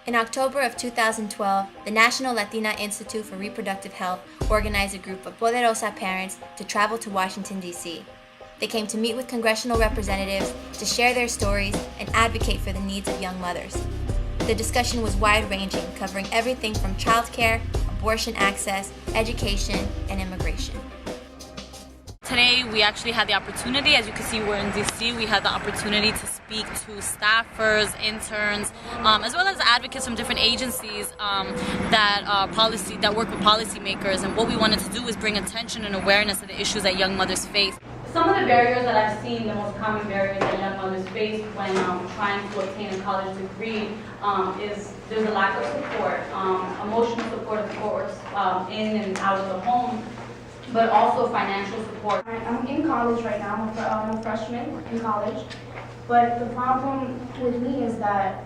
In October of 2012, the National Latina Institute for Reproductive Health organized a group of Poderosa parents to travel to Washington, D.C. They came to meet with congressional representatives to share their stories and advocate for the needs of young mothers. The discussion was wide-ranging, covering everything from childcare, abortion access, education, and immigration. Today we actually had the opportunity, as you can see we're in DC, we had the opportunity to speak to staffers, interns, as well as advocates from different agencies that work with policymakers, and what we wanted to do is bring attention and awareness to the issues that young mothers face. Some of the barriers that I've seen, the most common barriers that young mothers face when trying to obtain a college degree is there's a lack of support, emotional support, of course, in and out of the home, but also financial support. I'm in college right now. I'm a freshman in college, but the problem with me is that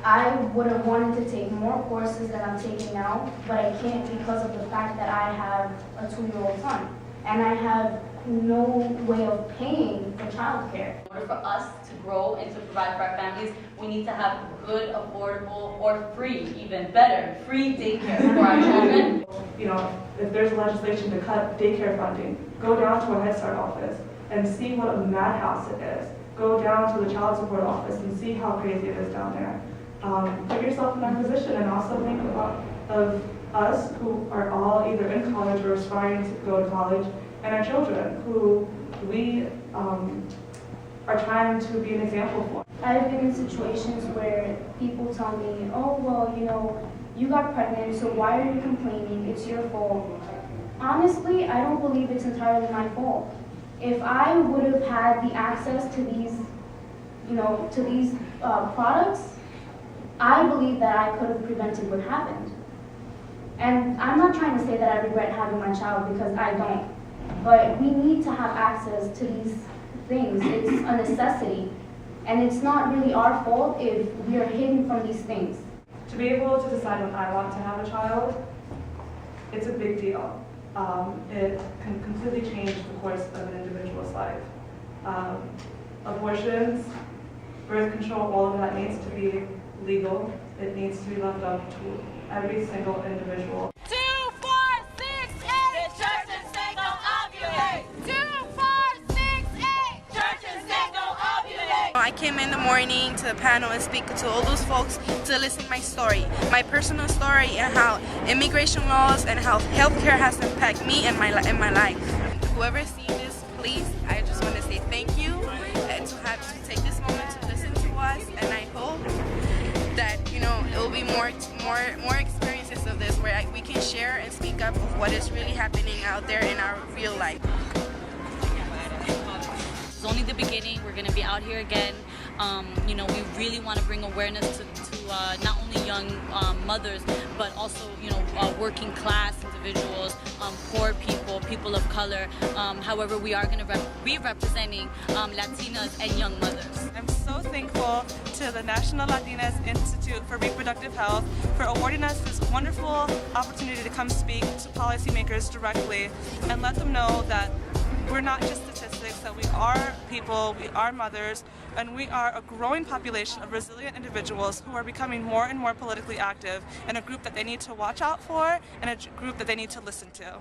I would have wanted to take more courses than I'm taking now, but I can't because of the fact that I have a 2-year-old son, and I have no way of paying for childcare. In order for us to grow and to provide for our families, we need to have good, affordable, or free, even better, free daycare for our children. You know, if there's legislation to cut daycare funding, go down to a Head Start office and see what a madhouse it is. Go down to the child support office and see how crazy it is down there. Put yourself in that position and also think of us who are all either in college or aspiring to go to college, and our children who we are trying to be an example for. I've been in situations where people tell me, oh, well, you know, you got pregnant, so why are you complaining? It's your fault. Honestly, I don't believe it's entirely my fault. If I would have had the access to these, products, I believe that I could have prevented what happened. And I'm not trying to say that I regret having my child, because I don't. But we need to have access to these things. It's a necessity. And it's not really our fault if we are hidden from these things. To be able to decide when I want to have a child, it's a big deal. It can completely change the course of an individual's life. Abortions, birth control, all of that needs to be legal. It needs to be left up to every single individual. 2, 4, 6, 8. The church and state gon' ovulate. 2, 4, 6, 8. Church and state gon' ovulate. I came in the morning to the panel and speak to all those folks to listen to my story, my personal story, and how immigration laws and how healthcare has impacted me and my life. Whoever's seen this, please, I just want to say thank you and to take this moment to listen to us, and I hope that it will be more experiences of this where we can share and speak up of what is really happening out there in our real life. It's only the beginning. We're going to be out here again. We really want to bring awareness to not only young mothers, but also working class individuals, poor people, people of color. However, we are going to be representing Latinas and young mothers. I'm so thankful to the National Latinas Institute for Reproductive Health for awarding us this wonderful opportunity to come speak to policymakers directly and let them know that we're not just statistics, that we are people, we are mothers, and we are a growing population of resilient individuals who are becoming more and more politically active, and a group that they need to watch out for, and a group that they need to listen to.